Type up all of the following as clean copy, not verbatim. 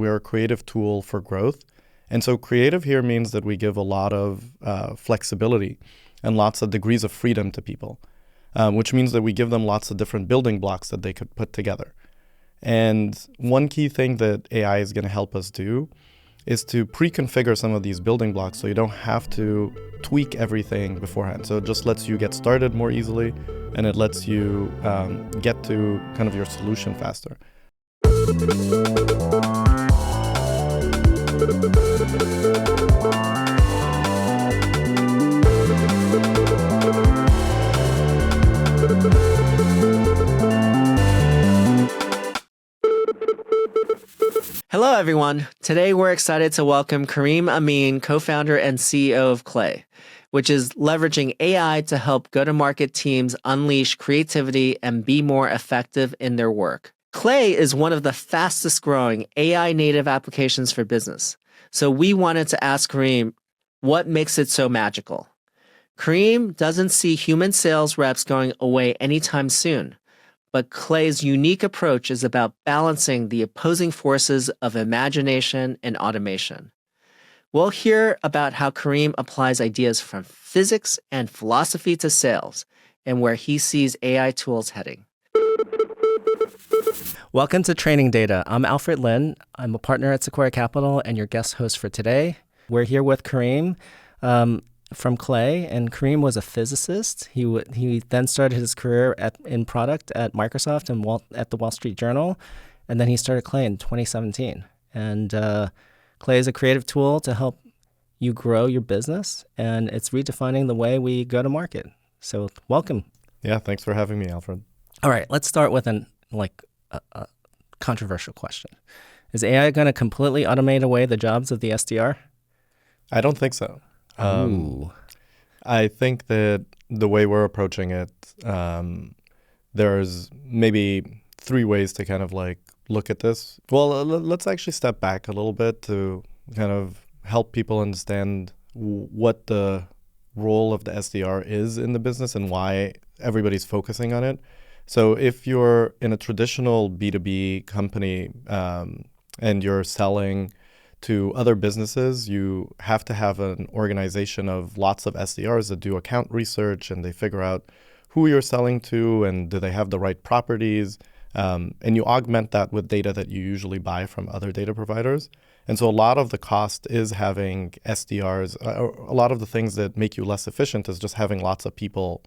we're a creative tool for growth. And so creative here means that we give a lot of flexibility and lots of degrees of freedom to people, which means that we give them lots of different building blocks that they could put together. And one key thing that AI is going to help us do is to pre-configure some of these building blocks so you don't have to tweak everything beforehand. So it just lets you get started more easily, and it lets you get to kind of your solution faster. Hello, everyone. Today, we're excited to welcome Kareem Amin, co-founder and CEO of Clay, which is leveraging AI to help go-to-market teams unleash creativity and be more effective in their work. Clay is one of the fastest growing AI native applications for business. So we wanted to ask Kareem, what makes it so magical? Kareem doesn't see human sales reps going away anytime soon. But Clay's unique approach is about balancing the opposing forces of imagination and automation. We'll hear about how Kareem applies ideas from physics and philosophy to sales and where he sees AI tools heading. Welcome to Training Data. I'm Alfred Lin. I'm a partner at Sequoia Capital and your guest host for today. We're here with Kareem from Clay, and Kareem was a physicist. He then started his career in product at Microsoft and at the Wall Street Journal, and then he started Clay in 2017. And Clay is a creative tool to help you grow your business, and it's redefining the way we go to market. So welcome. Yeah, thanks for having me, Alfred. All right, let's start with a controversial question. Is AI going to completely automate away the jobs of the SDR? I don't think so. I think that the way we're approaching it, there's maybe three ways to kind of look at this. Well, let's actually step back a little bit to kind of help people understand what the role of the SDR is in the business and why everybody's focusing on it. So if you're in a traditional B2B company and you're selling to other businesses, you have to have an organization of lots of SDRs that do account research, and they figure out who you're selling to and do they have the right properties. And you augment that with data that you usually buy from other data providers. And so a lot of the cost is having SDRs. A lot of the things that make you less efficient is just having lots of people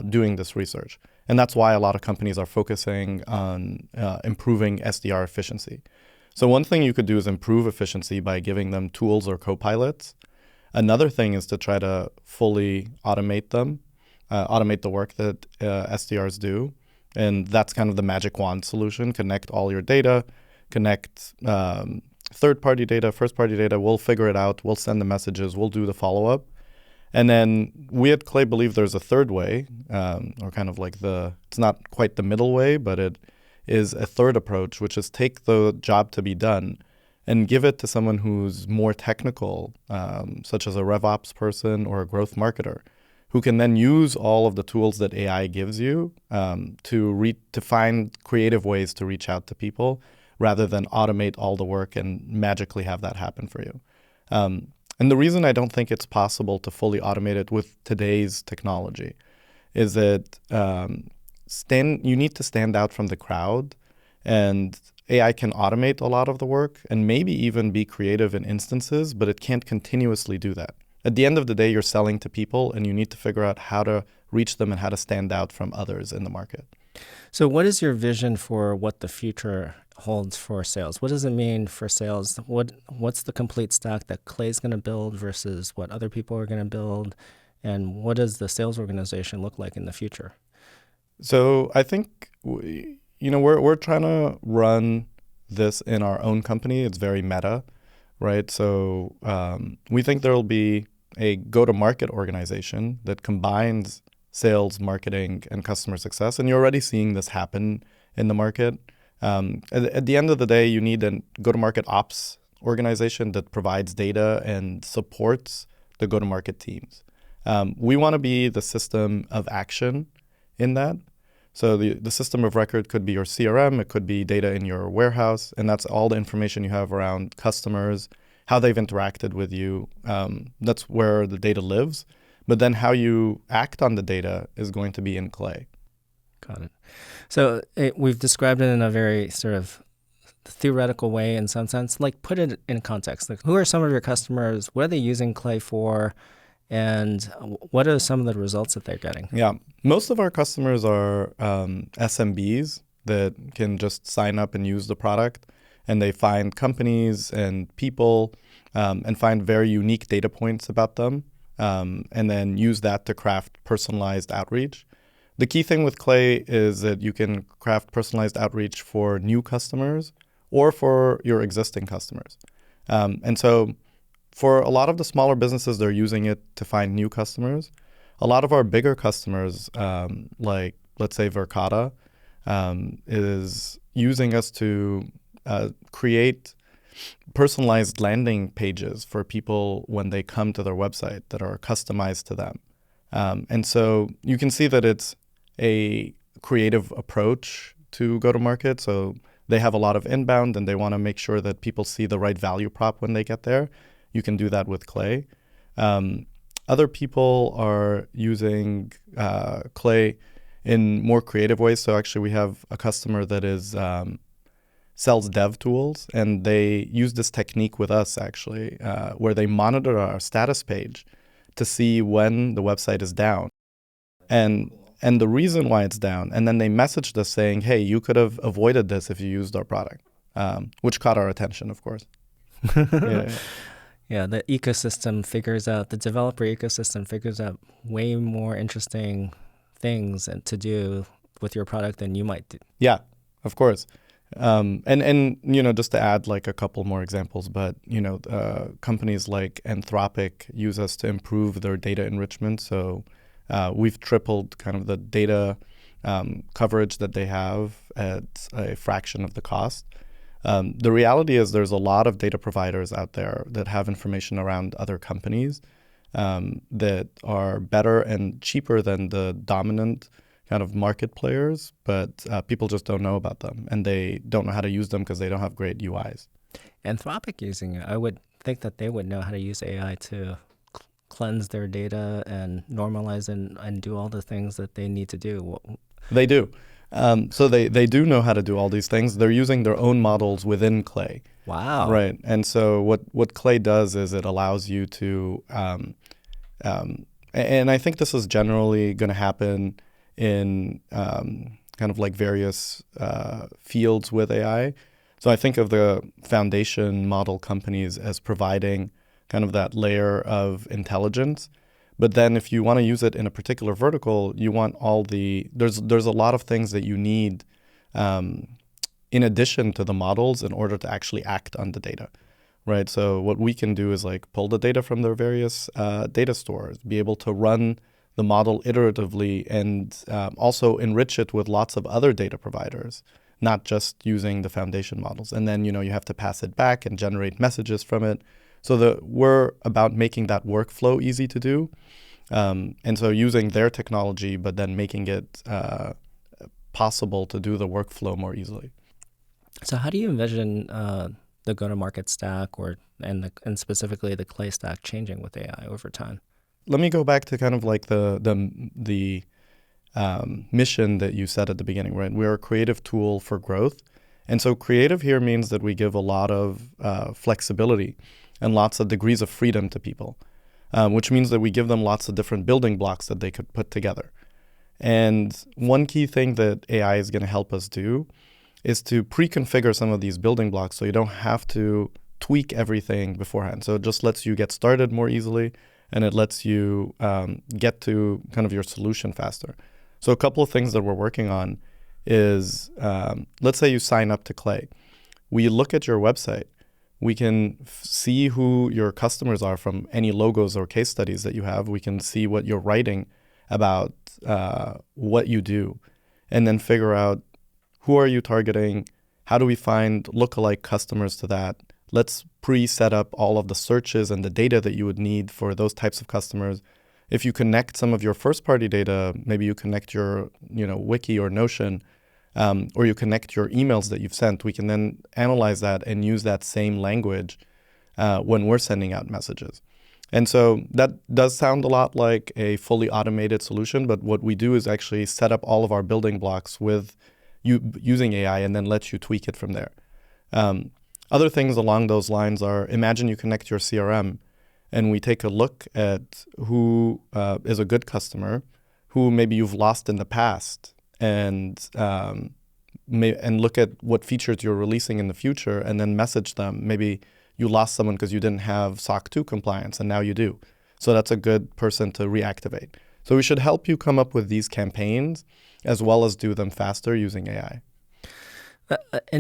doing this research. And that's why a lot of companies are focusing on improving SDR efficiency. So one thing you could do is improve efficiency by giving them tools or co-pilots. Another thing is to try to fully automate them, automate the work that SDRs do. And that's kind of the magic wand solution. Connect all your data, connect third-party data, first-party data. We'll figure it out. We'll send the messages. We'll do the follow-up. And then we at Clay believe there's a third way, or kind of it's not quite the middle way, but it is a third approach, which is take the job to be done and give it to someone who's more technical, such as a RevOps person or a growth marketer, who can then use all of the tools that AI gives you to find creative ways to reach out to people rather than automate all the work and magically have that happen for you. And the reason I don't think it's possible to fully automate it with today's technology is that you need to stand out from the crowd, and AI can automate a lot of the work and maybe even be creative in instances, but it can't continuously do that. At the end of the day, you're selling to people, and you need to figure out how to reach them and how to stand out from others in the market. So what is your vision for what the future holds for sales? What does it mean for sales? What's the complete stack that Clay's going to build versus what other people are going to build? And what does the sales organization look like in the future? So I think we're trying to run this in our own company. It's very meta, right? So we think there will be a go-to-market organization that combines sales, marketing, and customer success. And you're already seeing this happen in the market. At the end of the day, you need a go-to-market ops organization that provides data and supports the go-to-market teams. We want to be the system of action in that. So the system of record could be your CRM, it could be data in your warehouse, and that's all the information you have around customers, how they've interacted with you. That's where the data lives. But then how you act on the data is going to be in Clay. Got it. So we've described it in a very sort of theoretical way in some sense. Like, put it in context. Like, who are some of your customers? What are they using Clay for? And what are some of the results that they're getting? Yeah, most of our customers are SMBs that can just sign up and use the product, and they find companies and people and find very unique data points about them, and then use that to craft personalized outreach. The key thing with Clay is that you can craft personalized outreach for new customers or for your existing customers. And so for a lot of the smaller businesses, they're using it to find new customers. A lot of our bigger customers, like let's say Verkada, is using us to create personalized landing pages for people when they come to their website that are customized to them. And so you can see that it's a creative approach to go to market. So they have a lot of inbound and they want to make sure that people see the right value prop when they get there. You can do that with Clay. Other people are using Clay in more creative ways. So actually we have a customer that is sells dev tools, and they use this technique with us actually, where they monitor our status page to see when the website is down and the reason why it's down. And then they messaged us saying, hey, you could have avoided this if you used our product, which caught our attention, of course. Yeah. Yeah, the developer ecosystem figures out way more interesting things and to do with your product than you might do. Yeah, of course. And just to add like a couple more examples, but companies like Anthropic use us to improve their data enrichment. So we've tripled kind of the data coverage that they have at a fraction of the cost. The reality is there's a lot of data providers out there that have information around other companies that are better and cheaper than the dominant kind of market players, but people just don't know about them, and they don't know how to use them because they don't have great UIs. Anthropic using it, I would think that they would know how to use AI to cleanse their data and normalize and do all the things that they need to do. They do. So they do know how to do all these things. They're using their own models within Clay. Wow. Right. And so what Clay does is it allows you to, and I think this is generally going to happen in kind of like various fields with AI. So I think of the foundation model companies as providing kind of that layer of intelligence. But then if you want to use it in a particular vertical, you want there's a lot of things that you need in addition to the models in order to actually act on the data, right? So what we can do is like pull the data from their various data stores, be able to run the model iteratively, and also enrich it with lots of other data providers, not just using the foundation models. And then, you have to pass it back and generate messages from it. So we're about making that workflow easy to do. And so using their technology, but then making it possible to do the workflow more easily. So how do you envision the go-to-market stack and specifically the Clay stack changing with AI over time? Let me go back to kind of like the mission that you said at the beginning, right? We're a creative tool for growth. And so creative here means that we give a lot of flexibility and lots of degrees of freedom to people, which means that we give them lots of different building blocks that they could put together. And one key thing that AI is going to help us do is to pre-configure some of these building blocks so you don't have to tweak everything beforehand. So it just lets you get started more easily, and it lets you get to kind of your solution faster. So a couple of things that we're working on is, let's say you sign up to Clay. We look at your website. We can see who your customers are from any logos or case studies that you have. We can see what you're writing about what you do, and then figure out who are you targeting, how do we find lookalike customers to that. Let's pre-set up all of the searches and the data that you would need for those types of customers. if you connect some of your first-party data, maybe you connect your, Wiki or Notion, or you connect your emails that you've sent, we can then analyze that and use that same language when we're sending out messages. And so that does sound a lot like a fully automated solution, but what we do is actually set up all of our building blocks with using AI and then let you tweak it from there. Other things along those lines are, imagine you connect your CRM and we take a look at who is a good customer, who maybe you've lost in the past, and look at what features you're releasing in the future and then message them. Maybe you lost someone because you didn't have SOC 2 compliance and now you do. So that's a good person to reactivate. So we should help you come up with these campaigns as well as do them faster using AI.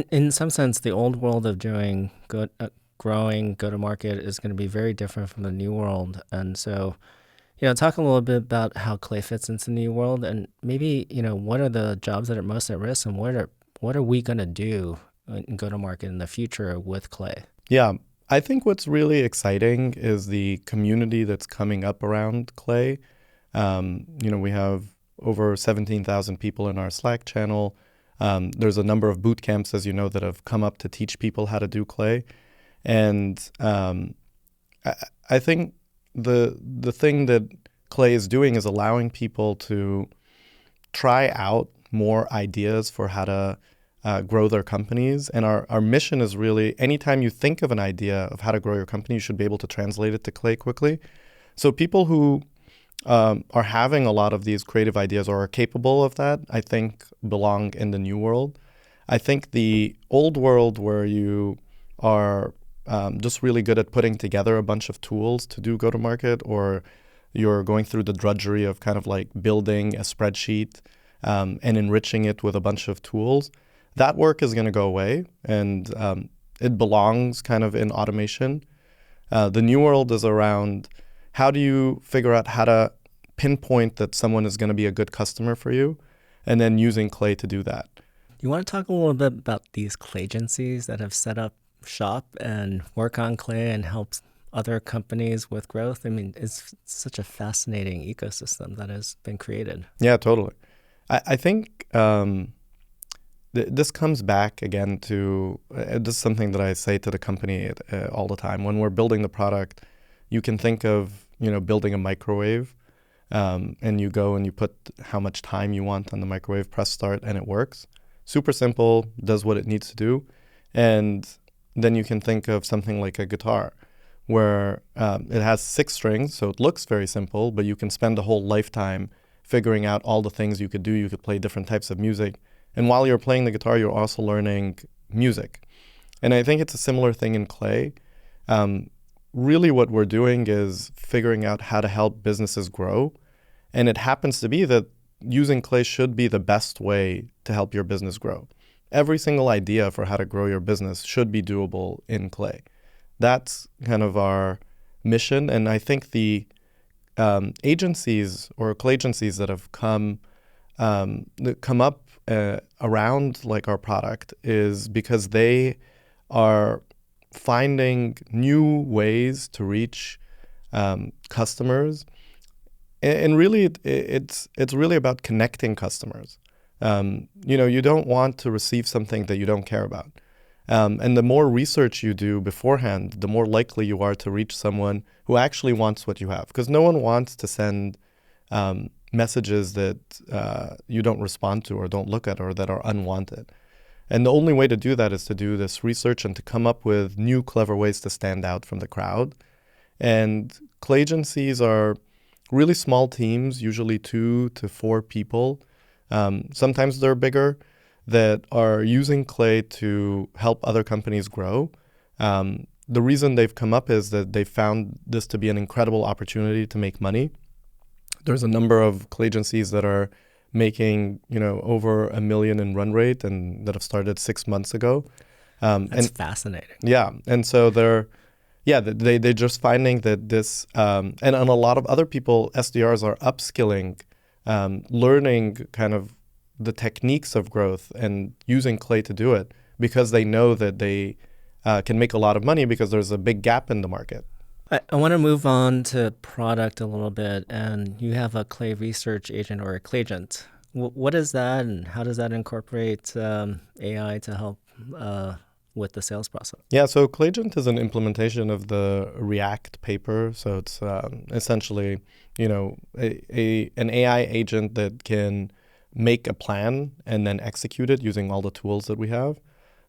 In some sense, the old world of doing growing go-to-market is going to be very different from the new world. And so, talk a little bit about how Clay fits into the new world, and maybe, what are the jobs that are most at risk, and what are we going to do in go-to-market in the future with Clay? Yeah, I think what's really exciting is the community that's coming up around Clay. We have over 17,000 people in our Slack channel. There's a number of boot camps, as you know, that have come up to teach people how to do Clay. And I think the thing that Clay is doing is allowing people to try out more ideas for how to grow their companies. And our mission is really, anytime you think of an idea of how to grow your company, you should be able to translate it to Clay quickly. So people who are having a lot of these creative ideas or are capable of that, I think belong in the new world. I think the old world, where you are just really good at putting together a bunch of tools to do go-to-market, or you're going through the drudgery of kind of like building a spreadsheet and enriching it with a bunch of tools, that work is going to go away, and it belongs kind of in automation. The new world is around, how do you figure out how to pinpoint that someone is going to be a good customer for you, and then using Clay to do that. You want to talk a little bit about these Clay agencies that have set up shop and work on Clay and help other companies with growth? I mean, it's such a fascinating ecosystem that has been created. Yeah, totally. I think this comes back again to, this is something that I say to the company all the time. When we're building the product, you can think of, building a microwave, and you go and you put how much time you want on the microwave, press start, and it works. Super simple, does what it needs to do. And then you can think of something like a guitar, where it has 6 strings, so it looks very simple, but you can spend a whole lifetime figuring out all the things you could do. You could play different types of music. And while you're playing the guitar, you're also learning music. And I think it's a similar thing in Clay. Really what we're doing is figuring out how to help businesses grow. And it happens to be that using Clay should be the best way to help your business grow. Every single idea for how to grow your business should be doable in Clay. That's kind of our mission. And I think the agencies or Clay agencies that have come up around like our product is because they are finding new ways to reach customers, and really it's really about connecting customers. You don't want to receive something that you don't care about, and the more research you do beforehand, the more likely you are to reach someone who actually wants what you have, because no one wants to send messages that you don't respond to or don't look at or that are unwanted. And the only way to do that is to do this research and to come up with new, clever ways to stand out from the crowd. And Clay agencies are really small teams, usually 2 to 4 people. Sometimes they're bigger, that are using Clay to help other companies grow. The reason they've come up is that they found this to be an incredible opportunity to make money. There's a number of Clay agencies that are making, over $1 million in run rate, and that have started 6 months ago. That's fascinating. Yeah. And so they're just finding that this, and a lot of other people, SDRs, are upskilling, learning kind of the techniques of growth and using Clay to do it, because they know that they can make a lot of money because there's a big gap in the market. I want to move on to product a little bit, and you have a Clay research agent or a Claygent. What is that, and how does that incorporate AI to help with the sales process? Yeah, so Claygent is an implementation of the React paper. So it's essentially, an AI agent that can make a plan and then execute it using all the tools that we have.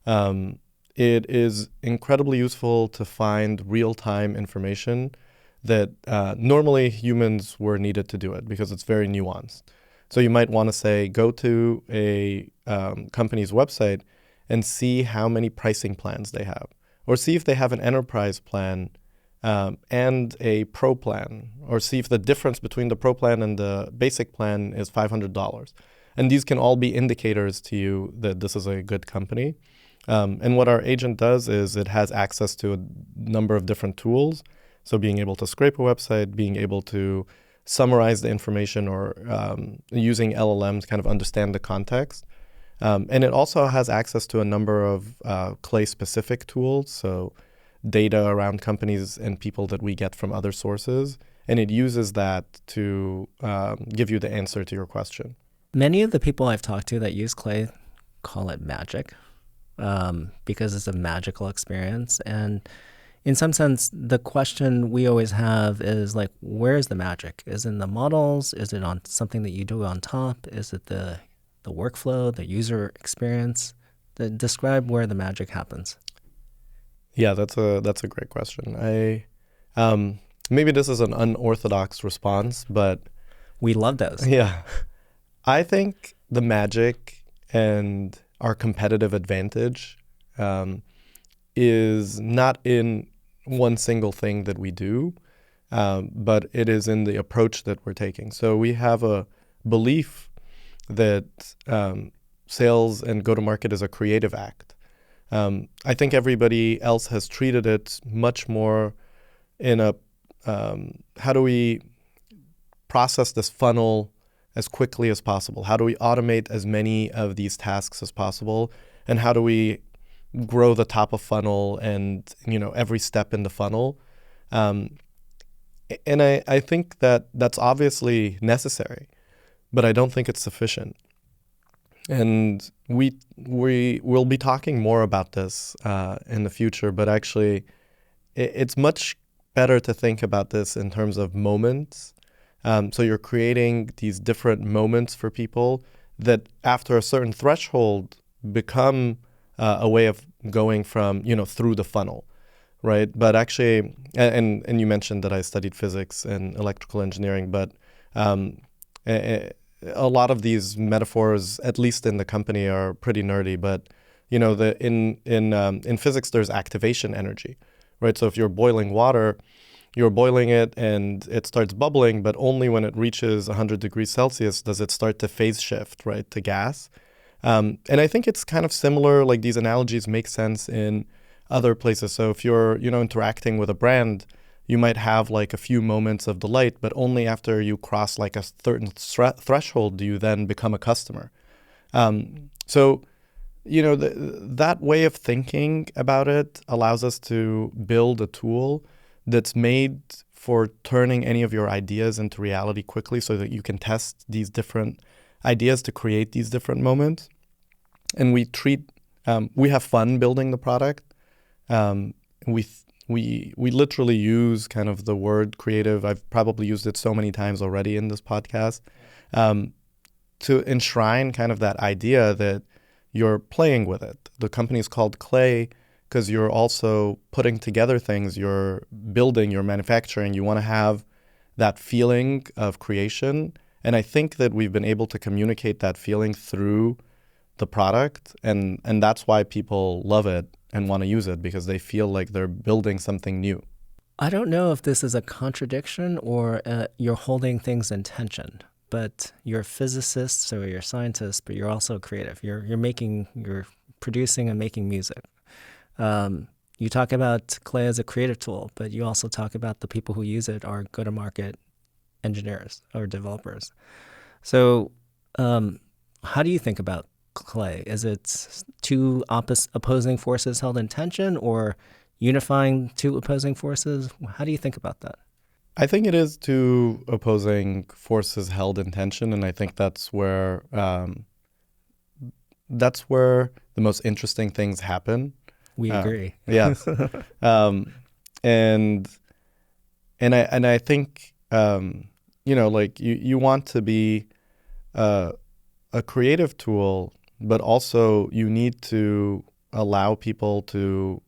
Um, it is incredibly useful to find real-time information that normally humans were needed to do it because it's very nuanced. So you might want to say, go to a company's website and see how many pricing plans they have, or see if they have an enterprise plan and a pro plan, or see if the difference between the pro plan and the basic plan is $500. And these can all be indicators to you that this is a good company. And what our agent does is it has access to a number of different tools. So being able to scrape a website, being able to summarize the information, or using LLMs kind of understand the context. And it also has access to a number of Clay-specific tools, so data around companies and people that we get from other sources. And it uses that to give you the answer to your question. Many of the people I've talked to that use Clay call it magic because it's a magical experience. And in some sense, the question we always have is like, where's the magic? Is it in the models? Is it on something that you do on top? Is it the workflow, the user experience? Describe where the magic happens. Yeah, that's a great question. Maybe this is an unorthodox response, but We love those. yeah, I think the magic and our competitive advantage is not in one single thing that we do, but it is in the approach that we're taking. So we have a belief that sales and go-to-market is a creative act. I think everybody else has treated it much more in a how do we process this funnel as quickly as possible? How do we automate as many of these tasks as possible? And how do we grow the top of funnel and every step in the funnel? And I think that that's obviously necessary, but I don't think it's sufficient. And we will be talking more about this in the future, but actually it's much better to think about this in terms of moments. So you're creating these different moments for people that after a certain threshold become a way of going from, through the funnel, right? But actually, and you mentioned that I studied physics and electrical engineering, but a lot of these metaphors, at least in the company, are pretty nerdy. But in physics, there's activation energy, right? So if you're boiling water, you're boiling it and it starts bubbling, but only when it reaches 100 degrees Celsius does it start to phase shift, right, to gas. And I think it's kind of similar, like these analogies make sense in other places. So if you're, interacting with a brand, you might have like a few moments of delight, but only after you cross like a certain threshold do you then become a customer. So that way of thinking about it allows us to build a tool that's made for turning any of your ideas into reality quickly so that you can test these different ideas to create these different moments. And we have fun building the product. We literally use kind of the word creative. I've probably used it so many times already in this podcast to enshrine kind of that idea that you're playing with it. The company is called Clay because you're also putting together things, you're building, you're manufacturing. You want to have that feeling of creation. And I think that we've been able to communicate that feeling through the product. And that's why people love it and want to use it, because they feel like they're building something new. I don't know if this is a contradiction or you're holding things in tension, but you're a physicist, so you're a scientist, but you're also creative. You're producing and making music. You talk about Clay as a creative tool, but you also talk about the people who use it are go-to-market engineers or developers. So how do you think about Clay? Is it two opposing forces held in tension, or unifying two opposing forces? How do you think about that? I think it is two opposing forces held in tension, and I think that's where the most interesting things happen. We agree. Yes, um, and I think like you want to be uh, a creative tool, but also you need to allow people to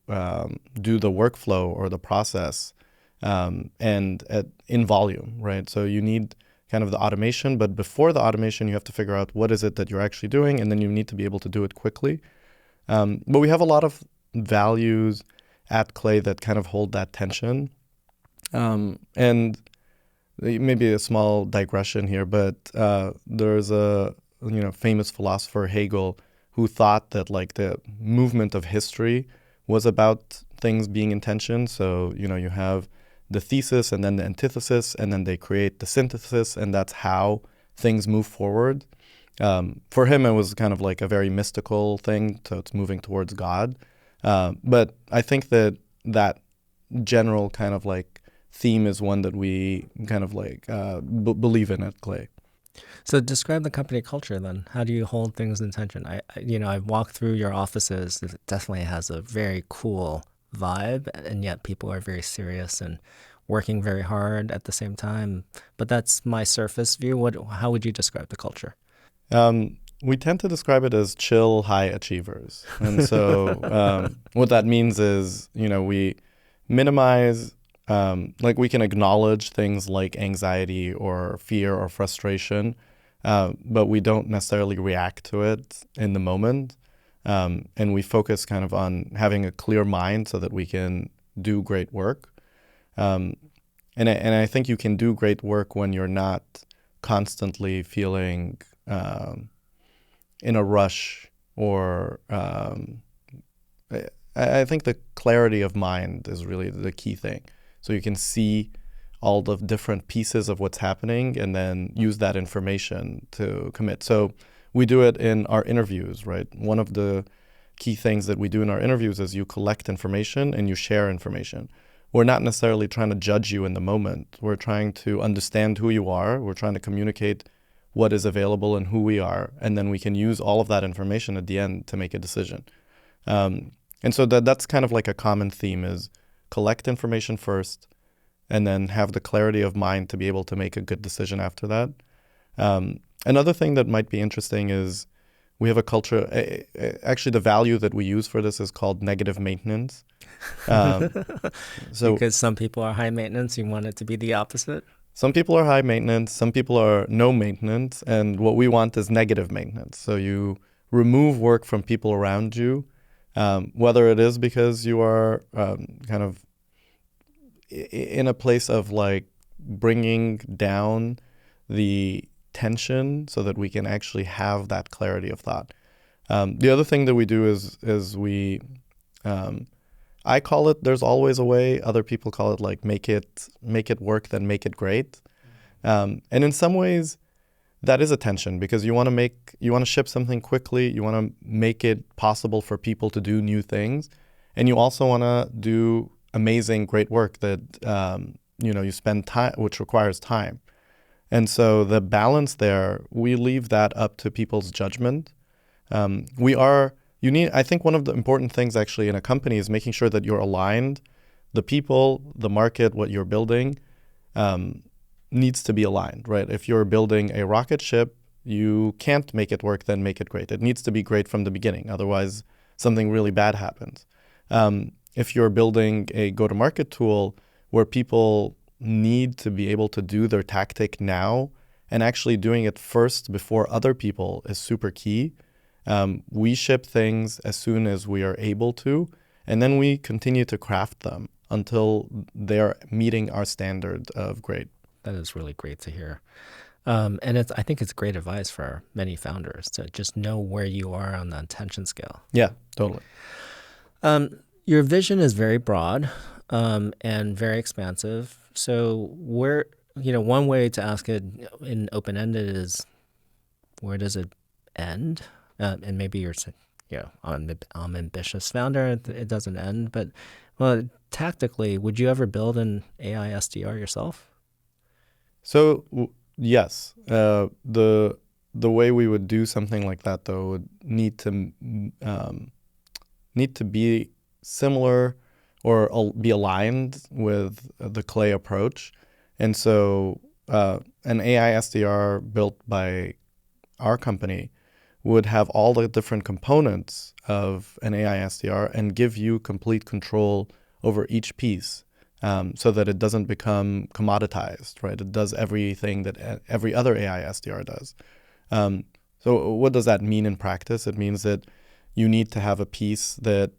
do the workflow or the process in volume, right? So you need kind of the automation, but before the automation, you have to figure out what is it that you're actually doing, and then you need to be able to do it quickly. But we have a lot of values at Clay that kind of hold that tension. And maybe a small digression here, but there's a famous philosopher Hegel who thought that like the movement of history was about things being in tension. So you have the thesis and then the antithesis, and then they create the synthesis, and that's how things move forward. For him, it was kind of like a very mystical thing, so it's moving towards God. But I think that general kind of like theme is one that we kind of like believe in at Clay. So describe the company culture then. How do you hold things in tension? I've walked through your offices. It definitely has a very cool vibe, and yet people are very serious and working very hard at the same time. But that's my surface view. How would you describe the culture? We tend to describe it as chill high achievers. And so what that means is, we minimize, like we can acknowledge things like anxiety or fear or frustration, but we don't necessarily react to it in the moment. And we focus kind of on having a clear mind so that we can do great work. And I think you can do great work when you're not constantly feeling in a rush or I think the clarity of mind is really the key thing. So you can see all the different pieces of what's happening and then use that information to commit. So we do it in our interviews, right? One of the key things that we do in our interviews is you collect information and you share information. We're not necessarily trying to judge you in the moment. We're trying to understand who you are. We're trying to communicate what is available and who we are. And then we can use all of that information at the end to make a decision. And so that's kind of like a common theme is collect information first and then have the clarity of mind to be able to make a good decision after that. Another thing that might be interesting is we have a culture, actually the value that we use for this is called negative maintenance. So because some people are high maintenance, you want it to be the opposite? Some people are high maintenance, some people are no maintenance, and what we want is negative maintenance. So you remove work from people around you, whether it is because you are kind of in a place of like bringing down the tension so that we can actually have that clarity of thought. The other thing that we do is we, I call it there's always a way. Other people call it like make it work, then make it great. And in some ways, that is a tension because you want to ship something quickly. You want to make it possible for people to do new things, and you also want to do amazing, great work that you spend time, which requires time. And so the balance there, we leave that up to people's judgment. I think one of the important things actually in a company is making sure that you're aligned. The people, the market, what you're building needs to be aligned, right? If you're building a rocket ship, you can't make it work, then make it great. It needs to be great from the beginning. Otherwise, something really bad happens. If you're building a go-to-market tool where people need to be able to do their tactic now and actually doing it first before other people is super key. We ship things as soon as we are able to, and then we continue to craft them until they're meeting our standard of great. That is really great to hear. And I think it's great advice for many founders to just know where you are on the attention scale. Yeah, totally. Your vision is very broad and very expansive. So one way to ask it in open-ended is, where does it end? And maybe you're saying, I'm an ambitious founder. It doesn't end. But Well, tactically, would you ever build an AI SDR yourself? So yes, the way we would do something like that though would need to be similar or be aligned with the Clay approach, and so an AI SDR built by our company would have all the different components of an AI SDR and give you complete control over each piece, so that it doesn't become commoditized, right? It does everything that every other AI SDR does. So what does that mean in practice? It means that you need to have a piece that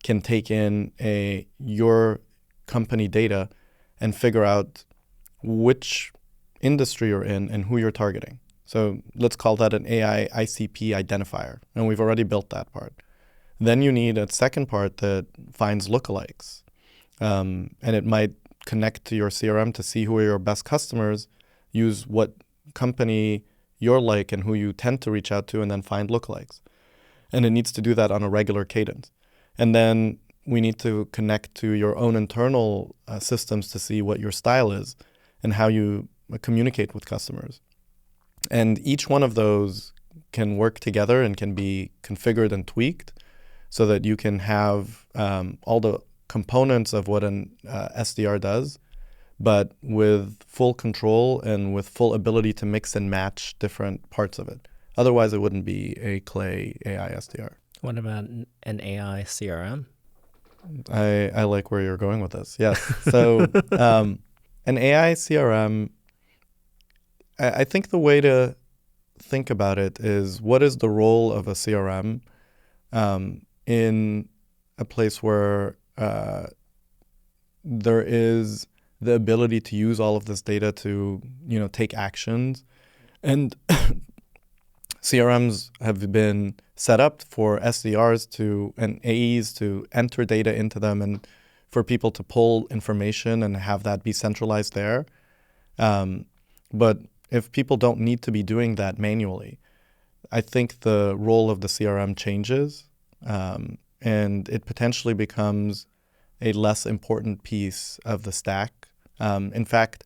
can take in your company data and figure out which industry you're in and who you're targeting. So let's call that an AI ICP identifier. And we've already built that part. Then you need a second part that finds lookalikes. And it might connect to your CRM to see who are your best customers, use what company you're like and who you tend to reach out to, and then find lookalikes. And it needs to do that on a regular cadence. And then we need to connect to your own internal systems to see what your style is and how you communicate with customers. And each one of those can work together and can be configured and tweaked so that you can have all the components of what an SDR does, but with full control and with full ability to mix and match different parts of it. Otherwise, it wouldn't be a Clay AI SDR. What about an AI CRM? I like where you're going with this. Yes. So an AI CRM, I think the way to think about it is, what is the role of a CRM in a place where there is the ability to use all of this data to, take actions. And CRMs have been set up for SDRs and AEs to enter data into them and for people to pull information and have that be centralized there. But if people don't need to be doing that manually, I think the role of the CRM changes, and it potentially becomes a less important piece of the stack. In fact,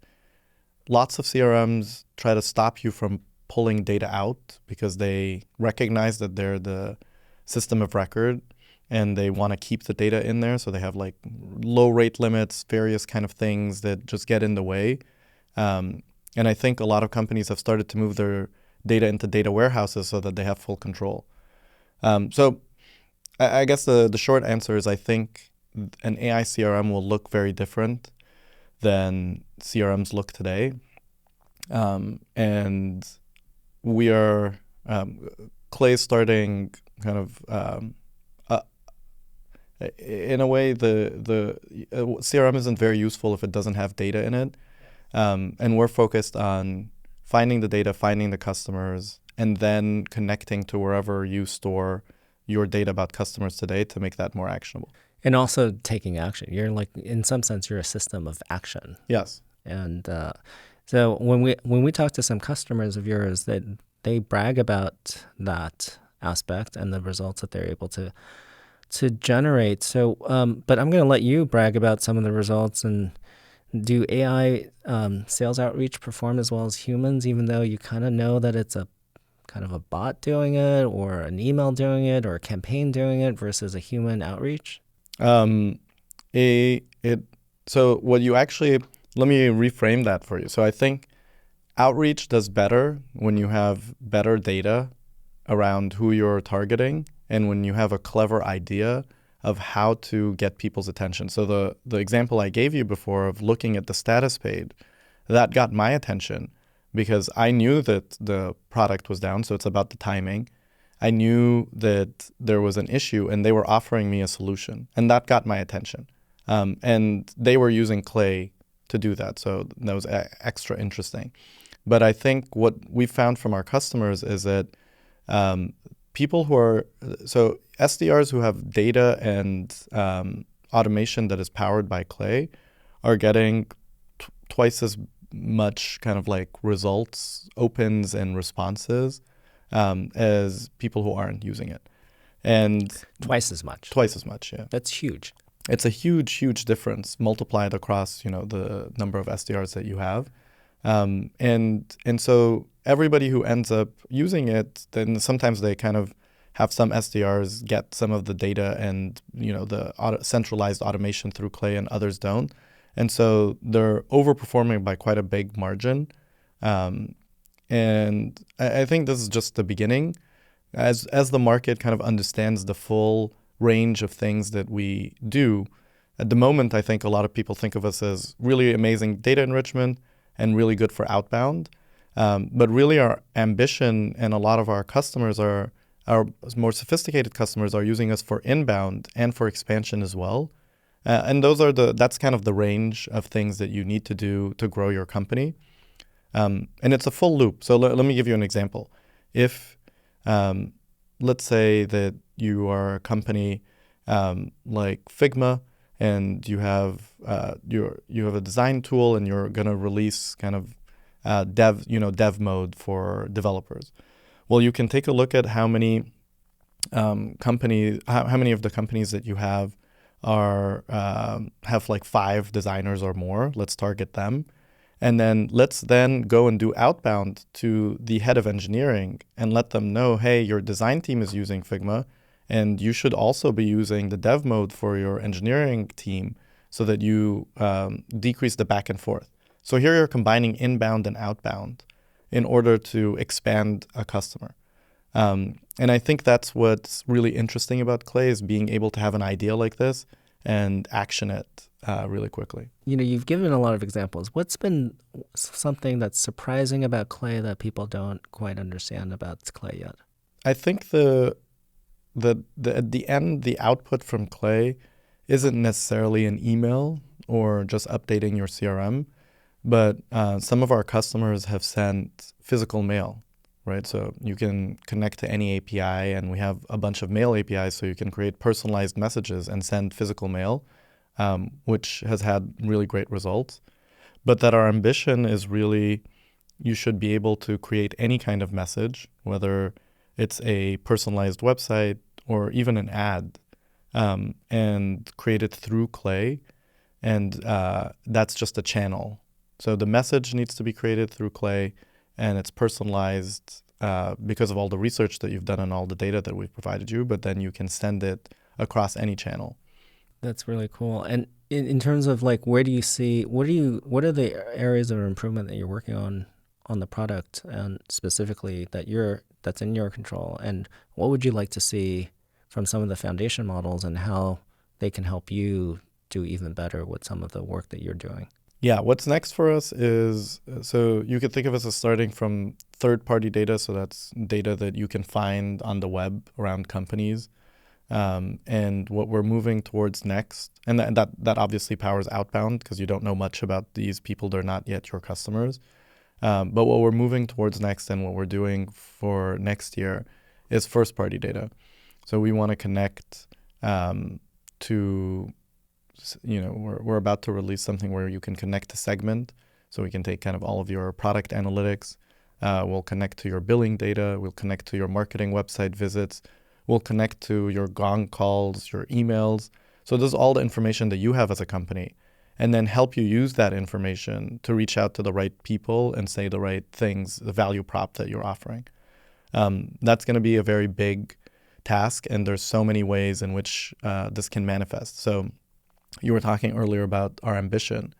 lots of CRMs try to stop you from pulling data out because they recognize that they're the system of record and they want to keep the data in there. So they have like low rate limits, various kind of things that just get in the way. And I think a lot of companies have started to move their data into data warehouses so that they have full control. So I guess the short answer is, I think an AI CRM will look very different than CRMs look today. And we are, Clay starting kind of, in a way, the CRM isn't very useful if it doesn't have data in it. And we're focused on finding the data, finding the customers, and then connecting to wherever you store your data about customers today to make that more actionable. And also taking action. You're like, in some sense, you're a system of action. Yes. And so when we talk to some customers of yours, that they brag about that aspect and the results that they're able to generate. So, but I'm going to let you brag about some of the results. And do AI sales outreach perform as well as humans, even though you kind of know that it's a kind of a bot doing it, or an email doing it, or a campaign doing it versus a human outreach? So what you actually, let me reframe that for you. So I think outreach does better when you have better data around who you're targeting and when you have a clever idea of how to get people's attention. So the example I gave you before of looking at the status page, that got my attention because I knew that the product was down, so it's about the timing. I knew that there was an issue and they were offering me a solution, and that got my attention. And they were using Clay to do that, so that was extra interesting. But I think what we found from our customers is that people who are, so SDRs who have data and automation that is powered by Clay are getting twice as much kind of like results, opens and responses as people who aren't using it. And Twice as much. twice as much, yeah. That's huge. it's a huge, huge difference multiplied across, the number of SDRs that you have. And so everybody who ends up using it, then sometimes they kind of have some SDRs get some of the data and, the centralized automation through Clay, and others don't. And so they're overperforming by quite a big margin. And I think this is just the beginning. As the market kind of understands the full range of things that we do, at the moment, I think a lot of people think of us as really amazing data enrichment and really good for outbound. But really our ambition, and a lot of our customers our more sophisticated customers are using us for inbound and for expansion as well. And that's kind of the range of things that you need to do to grow your company. And it's a full loop. So let me give you an example. If let's say that you are a company like Figma, and you have a design tool, and you're going to release kind of dev mode for developers. Well, you can take a look at how many how many of the companies that you have have like 5 designers or more. Let's target them. And then let's go and do outbound to the head of engineering and let them know, hey, your design team is using Figma, and you should also be using the dev mode for your engineering team, so that you decrease the back and forth. So here you're combining inbound and outbound in order to expand a customer. And I think that's what's really interesting about Clay, is being able to have an idea like this and action it really quickly. You've given a lot of examples. What's been something that's surprising about Clay that people don't quite understand about Clay yet? I think at the end, the output from Clay isn't necessarily an email or just updating your CRM, but some of our customers have sent physical mail, right? So you can connect to any API, and we have a bunch of mail APIs, so you can create personalized messages and send physical mail, which has had really great results. But that our ambition is really, you should be able to create any kind of message, whether it's a personalized website or even an ad, and create it through Clay. And that's just a channel. So the message needs to be created through Clay, and it's personalized because of all the research that you've done and all the data that we've provided you, but then you can send it across any channel. That's really cool. And in terms of like, where do you see, what are the areas of improvement that you're working on the product, and specifically that's in your control? And what would you like to see from some of the foundation models, and how they can help you do even better with some of the work that you're doing? Yeah, what's next for us is, so you could think of us as starting from third-party data. So that's data that you can find on the web around companies. And what we're moving towards next, and that obviously powers outbound, because you don't know much about these people. They're not yet your customers. But what we're moving towards next, and what we're doing for next year, is first-party data. So we want to connect to, we're about to release something where you can connect to Segment. So we can take kind of all of your product analytics. We'll connect to your billing data. We'll connect to your marketing website visits. We'll connect to your Gong calls, your emails. So this is all the information that you have as a company, and then help you use that information to reach out to the right people and say the right things, the value prop that you're offering. That's going to be a very big task, and there's so many ways in which this can manifest. So you were talking earlier about our ambition.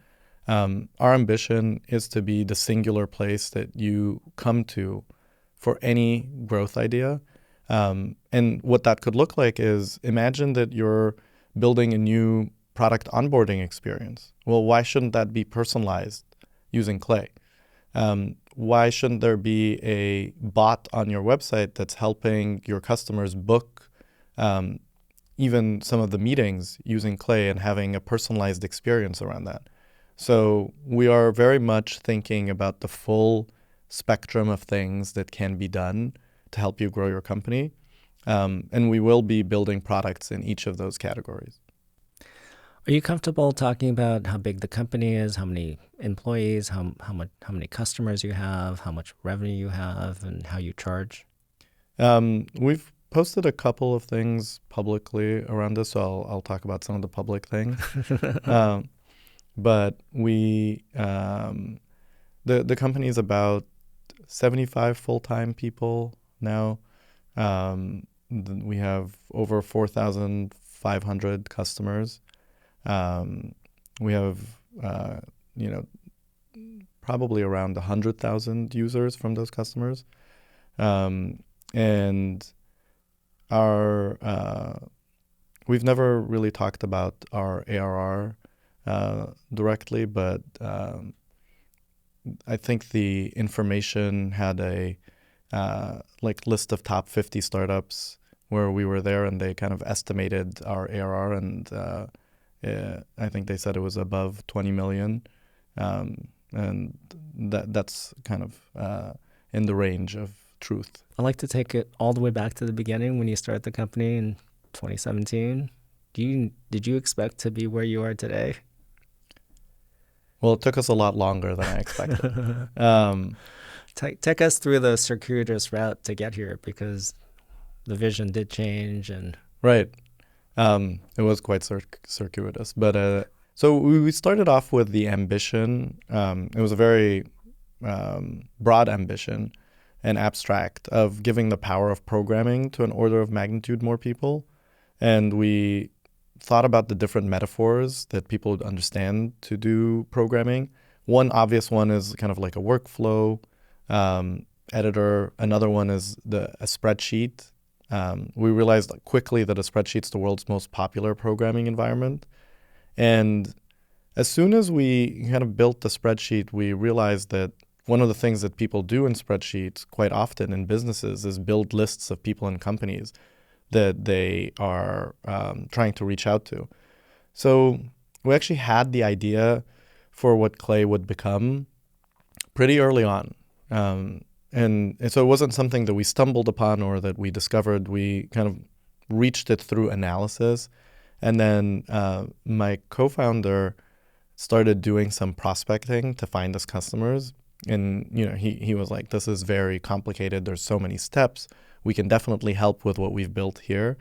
Our ambition is to be the singular place that you come to for any growth idea. And what that could look like is, imagine that you're building a new product onboarding experience. Well, why shouldn't that be personalized using Clay? Why shouldn't there be a bot on your website that's helping your customers book even some of the meetings using Clay, and having a personalized experience around that? So we are very much thinking about the full spectrum of things that can be done to help you grow your company. And we will be building products in each of those categories. Are you comfortable talking about how big the company is, how many employees, how many customers you have, how much revenue you have, and how you charge? We've posted a couple of things publicly around this, so I'll talk about some of the public things. But the company is about 75 full-time people now. We have over 4,500 customers. We have, probably around 100,000 users from those customers. And we've never really talked about our ARR directly, but I think the information had a list of top 50 startups where we were there, and they kind of estimated our ARR, and I think they said it was above 20 million. And that's kind of in the range of truth. I'd like to take it all the way back to the beginning when you started the company in 2017. Did you expect to be where you are today? Well, it took us a lot longer than I expected. Take us through the circuitous route to get here, because the vision did change. And Right. It was quite circuitous. But so we started off with the ambition. It was a very broad ambition and abstract of giving the power of programming to an order of magnitude more people. And we thought about the different metaphors that people would understand to do programming. One obvious one is kind of like a workflow editor. Another one is a spreadsheet. We realized quickly that a spreadsheet's the world's most popular programming environment. And as soon as we kind of built the spreadsheet, we realized that one of the things that people do in spreadsheets quite often in businesses is build lists of people and companies that they are trying to reach out to. So we actually had the idea for what Clay would become pretty early on. And so it wasn't something that we stumbled upon or that we discovered. We kind of reached it through analysis. And then my co-founder started doing some prospecting to find us customers. And he was like, this is very complicated. There's so many steps. We can definitely help with what we've built here.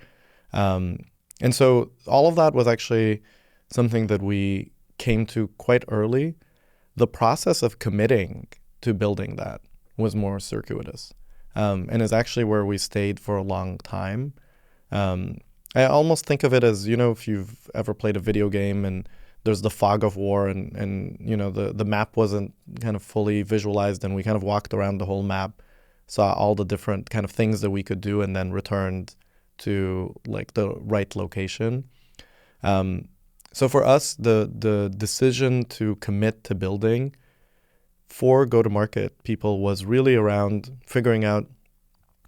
And so all of that was actually something that we came to quite early. The process of committing to building that was more circuitous, and is actually where we stayed for a long time. I almost think of it as, if you've ever played a video game and there's the fog of war, and the map wasn't kind of fully visualized, and we kind of walked around the whole map, saw all the different kind of things that we could do, and then returned to like the right location. So for us, the decision to commit to building for go-to-market people was really around figuring out,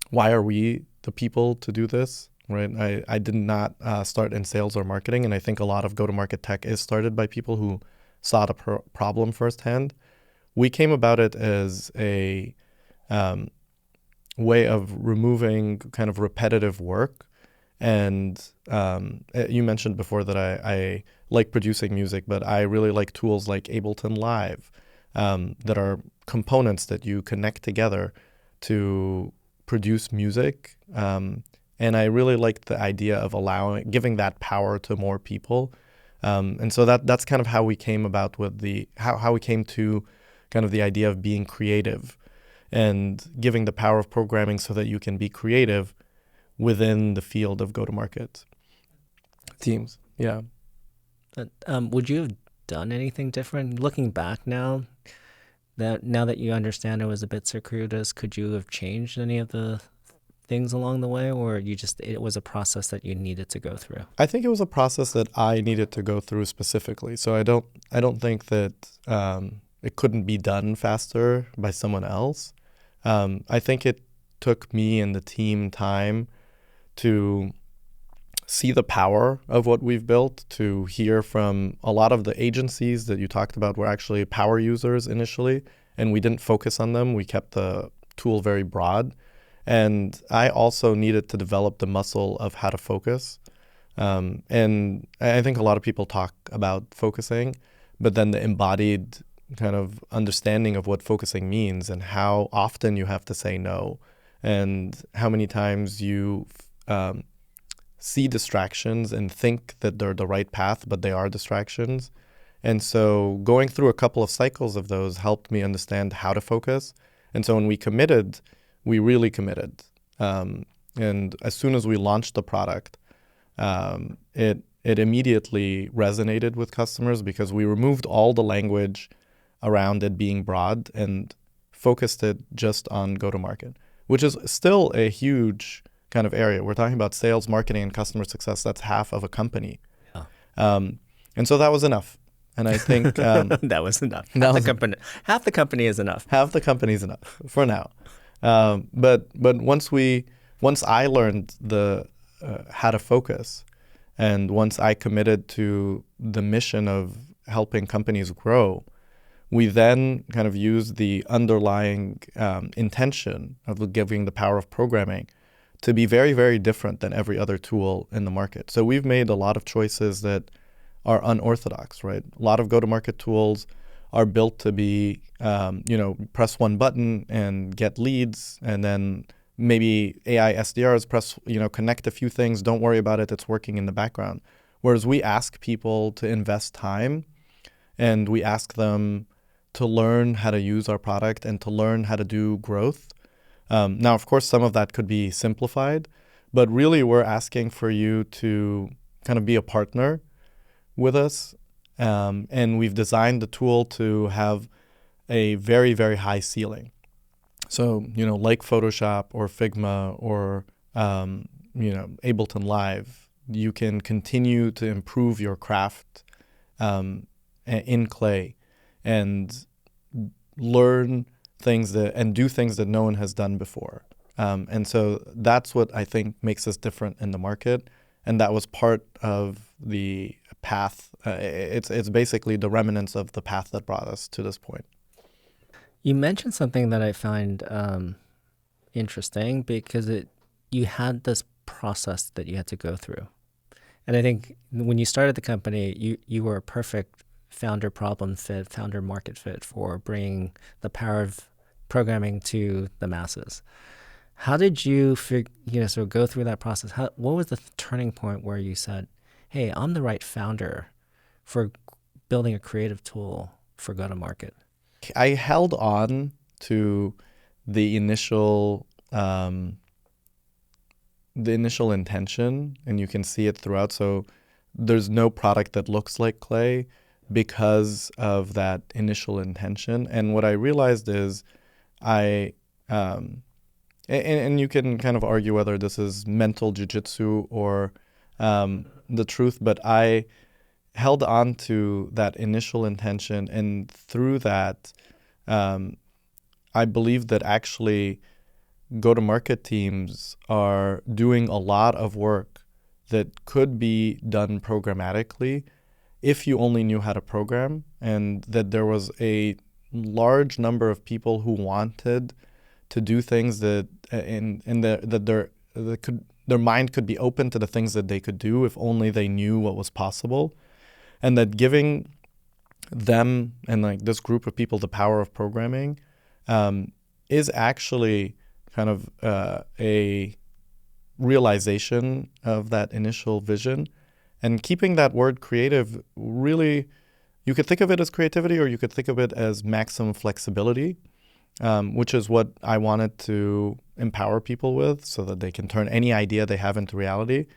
why are we the people to do this, right? I did not start in sales or marketing, and I think a lot of go-to-market tech is started by people who saw the problem firsthand. We came about it as a way of removing kind of repetitive work. And you mentioned before that I like producing music, but I really like tools like Ableton Live, that are components that you connect together to produce music. And I really like the idea of giving that power to more people. And so that's kind of how we came about with how we came to kind of the idea of being creative and giving the power of programming so that you can be creative within the field of go-to-market teams. Yeah. Would you have done anything different looking back now? Now that you understand it was a bit circuitous, could you have changed any of the things along the way, or it was a process that you needed to go through? I think it was a process that I needed to go through specifically. So I don't think that it couldn't be done faster by someone else. I think it took me and the team time to see the power of what we've built, to hear from a lot of the agencies that you talked about were actually power users initially, and we didn't focus on them. We kept the tool very broad. And I also needed to develop the muscle of how to focus. And I think a lot of people talk about focusing, but then the embodied kind of understanding of what focusing means and how often you have to say no, and how many times you see distractions and think that they're the right path, but they are distractions. And so going through a couple of cycles of those helped me understand how to focus. And so when we committed, we really committed. And as soon as we launched the product, it immediately resonated with customers because we removed all the language around it being broad and focused it just on go-to-market, which is still a huge kind of area. We're talking about sales, marketing, and customer success. That's half of a company. Yeah. And so that was enough. And I think that was enough. Half the company is enough. Half the company is enough for now. But once I learned how to focus, and once I committed to the mission of helping companies grow, we then kind of used the underlying intention of giving the power of programming to be very, very different than every other tool in the market. So we've made a lot of choices that are unorthodox, right? A lot of go-to-market tools are built to be, press one button and get leads, and then maybe AI SDRs connect a few things, don't worry about it, it's working in the background. Whereas we ask people to invest time, and we ask them to learn how to use our product and to learn how to do growth. Now, of course, some of that could be simplified, but really we're asking for you to kind of be a partner with us. And we've designed the tool to have a very, very high ceiling. So, like Photoshop or Figma or, Ableton Live, you can continue to improve your craft in Clay and learn things and do things that no one has done before. And so that's what I think makes us different in the market. And that was part of the path. It's basically the remnants of the path that brought us to this point. You mentioned something that I find interesting because you had this process that you had to go through. And I think when you started the company, you were a perfect founder problem fit, founder market fit for bringing the power of programming to the masses. How did you sort of go through that process? What was the turning point where you said, hey, I'm the right founder for building a creative tool for go-to-market? I held on to the initial intention, and you can see it throughout. So there's no product that looks like Clay because of that initial intention. And what I realized is and you can kind of argue whether this is mental jujitsu or the truth, but I held on to that initial intention, and through that, I believe that actually go-to-market teams are doing a lot of work that could be done programmatically if you only knew how to program, and that there was a large number of people who wanted to do things that their mind could be open to the things that they could do if only they knew what was possible. And that giving them and like this group of people the power of programming is actually kind of a realization of that initial vision. And keeping that word creative, really, you could think of it as creativity or you could think of it as maximum flexibility, which is what I wanted to empower people with so that they can turn any idea they have into reality.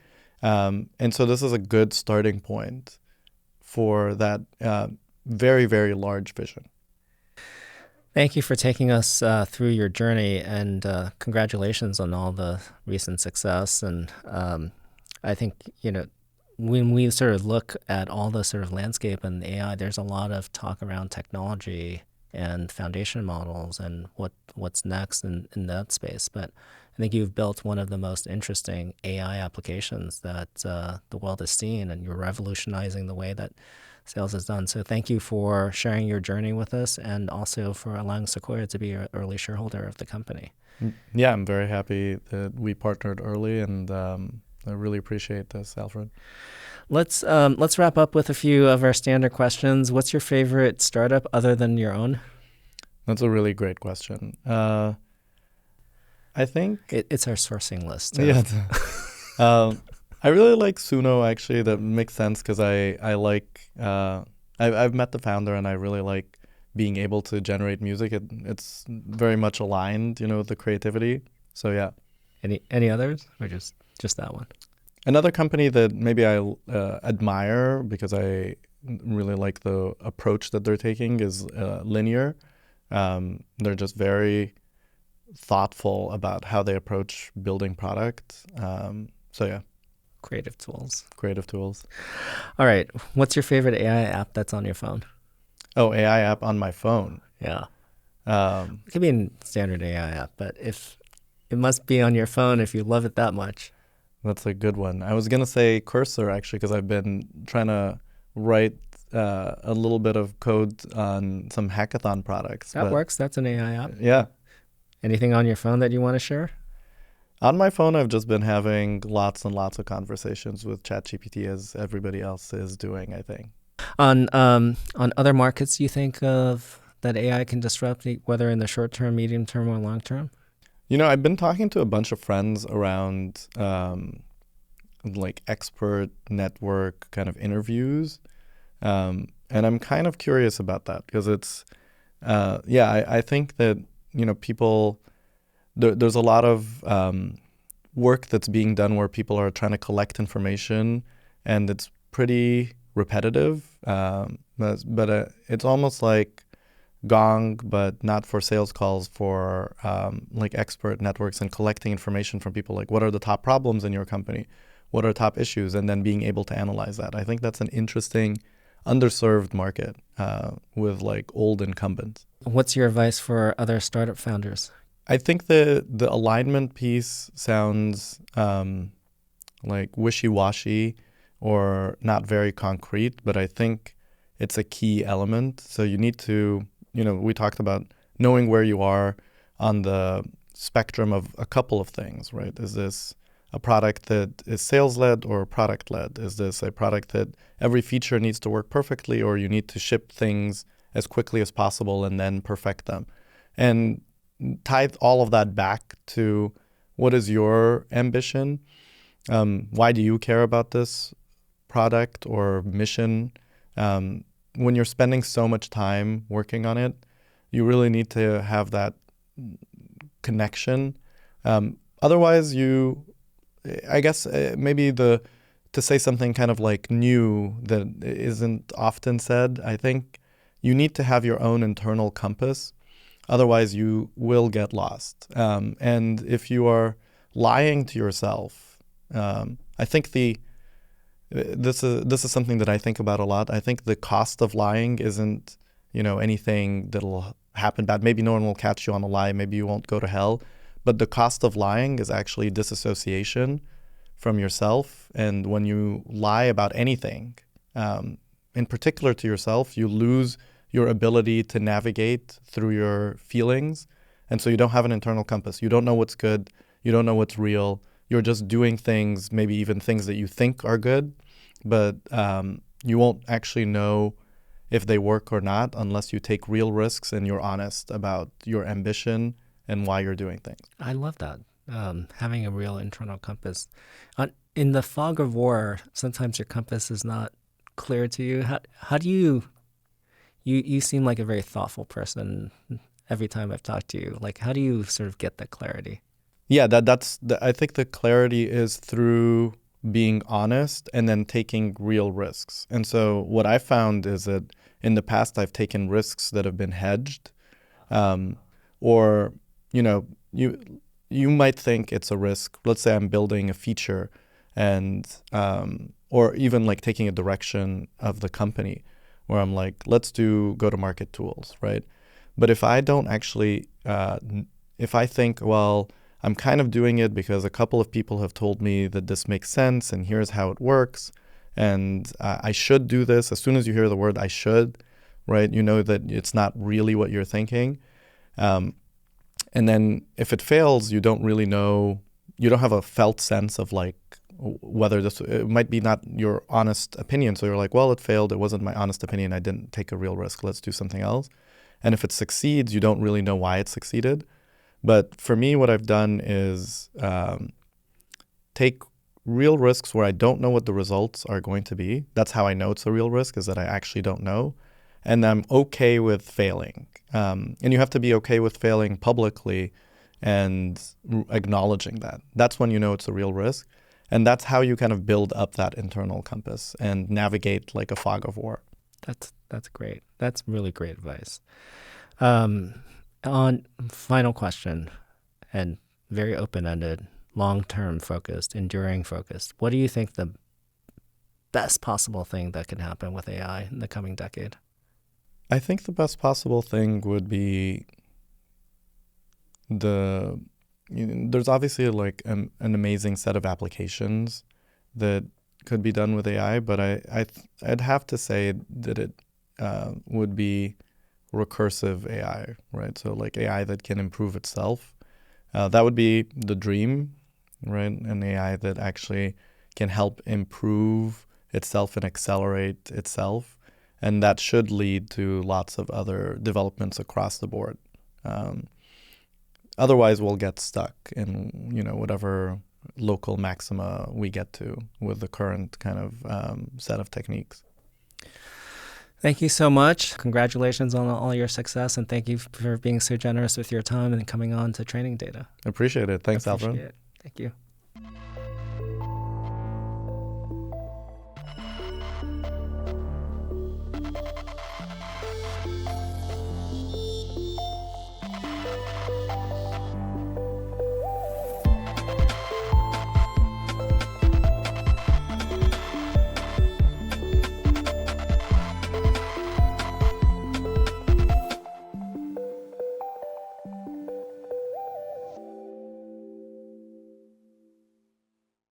And so this is a good starting point for that very, very large vision. Thank you for taking us through your journey, and congratulations on all the recent success. And I think, when we sort of look at all the sort of landscape and AI, there's a lot of talk around technology and foundation models and what's next in that space. But I think you've built one of the most interesting AI applications that the world has seen, and you're revolutionizing the way that sales is done. So thank you for sharing your journey with us, and also for allowing Sequoia to be an early shareholder of the company. Yeah, I'm very happy that we partnered early, and I really appreciate this, Alfred. Let's wrap up with a few of our standard questions. What's your favorite startup other than your own? That's a really great question. I think it's our sourcing list. Yeah. I really like Suno actually. That makes sense because I like I've met the founder and I really like being able to generate music. It's very much aligned, with the creativity. So yeah. Any others, or just that one? Another company that maybe I admire because I really like the approach that they're taking is Linear. They're just very thoughtful about how they approach building product. So yeah, Creative tools. creative tools. All right. What's your favorite AI app that's on your phone? Oh, AI app on my phone. Yeah. Um, It could be a standard AI app, but if it must be on your phone if you love it that much. that's a good one. I was gonna say Cursor actually because I've been trying to write a little bit of code on some hackathon products. That But works. That's an AI app. yeah, Anything on your phone that you want to share? on my phone I've just been having lots and lots of conversations with ChatGPT as everybody else is doing, I think. On other markets you think of that AI can disrupt, whether in the short term, medium term, or long term? I've been talking to a bunch of friends around like expert network kind of interviews. And I'm kind of curious about that because I think that, people, there's a lot of work that's being done where people are trying to collect information and it's pretty repetitive. But it's almost like Gong, but not for sales calls, for like expert networks and collecting information from people like what are the top problems in your company? What are top issues? And then being able to analyze that. I think that's an interesting underserved market with like old incumbents. What's your advice for other startup founders? I think the alignment piece sounds like wishy-washy or not very concrete, but I think it's a key element. So you need to, we talked about knowing where you are on the spectrum of a couple of things, right? Is this a product that is sales-led or product-led? Is this a product that every feature needs to work perfectly, or you need to ship things as quickly as possible and then perfect them? And tie all of that back to what is your ambition? Why do you care about this product or mission? When you're spending so much time working on it, you really need to have that connection. Otherwise, I guess maybe to say something kind of like new that isn't often said, I think you need to have your own internal compass. Otherwise, you will get lost. And if you are lying to yourself, I think this is something that I think about a lot. I think the cost of lying isn't, anything that'll happen bad. Maybe no one will catch you on a lie. Maybe you won't go to hell. But the cost of lying is actually disassociation from yourself. And when you lie about anything, in particular to yourself, you lose your ability to navigate through your feelings. And so you don't have an internal compass. You don't know what's good. You don't know what's real. You're just doing things, maybe even things that you think are good, but you won't actually know if they work or not unless you take real risks and you're honest about your ambition and why you're doing things. I love that. Having a real internal compass. In the fog of war, sometimes your compass is not clear to you. How do you seem like a very thoughtful person every time I've talked to you. Like, how do you sort of get that clarity? Yeah, I think the clarity is through being honest and then taking real risks. And so what I found is that in the past I've taken risks that have been hedged, or you might think it's a risk. Let's say I'm building a feature, and or even like taking a direction of the company where I'm like, let's do go-to-market tools, right? But if I don't actually, if I think, well, I'm kind of doing it because a couple of people have told me that this makes sense and here's how it works, and I should do this. As soon as you hear the word I should, right, you know that it's not really what you're thinking. And then if it fails, you don't really know, you don't have a felt sense of like whether it might be not your honest opinion. So you're like, well, it failed. It wasn't my honest opinion. I didn't take a real risk. Let's do something else. And if it succeeds, you don't really know why it succeeded. But for me, what I've done is take real risks where I don't know what the results are going to be. That's how I know it's a real risk, is that I actually don't know. And I'm okay with failing. And you have to be okay with failing publicly and acknowledging that. That's when you know it's a real risk. And that's how you kind of build up that internal compass and navigate like a fog of war. That's great. That's really great advice. On final question, and very open-ended, long-term focused, enduring focused. What do you think the best possible thing that can happen with AI in the coming decade? I think the best possible thing would be there's obviously like an amazing set of applications that could be done with AI, but I'd have to say that it would be recursive AI, right? So like AI that can improve itself. That would be the dream, right? An AI that actually can help improve itself and accelerate itself. And that should lead to lots of other developments across the board. Otherwise, we'll get stuck in, whatever local maxima we get to with the current kind of set of techniques. Thank you so much. Congratulations on all your success, and thank you for being so generous with your time and coming on to Training Data. Appreciate it. Thanks, Alfred. It. Thank you.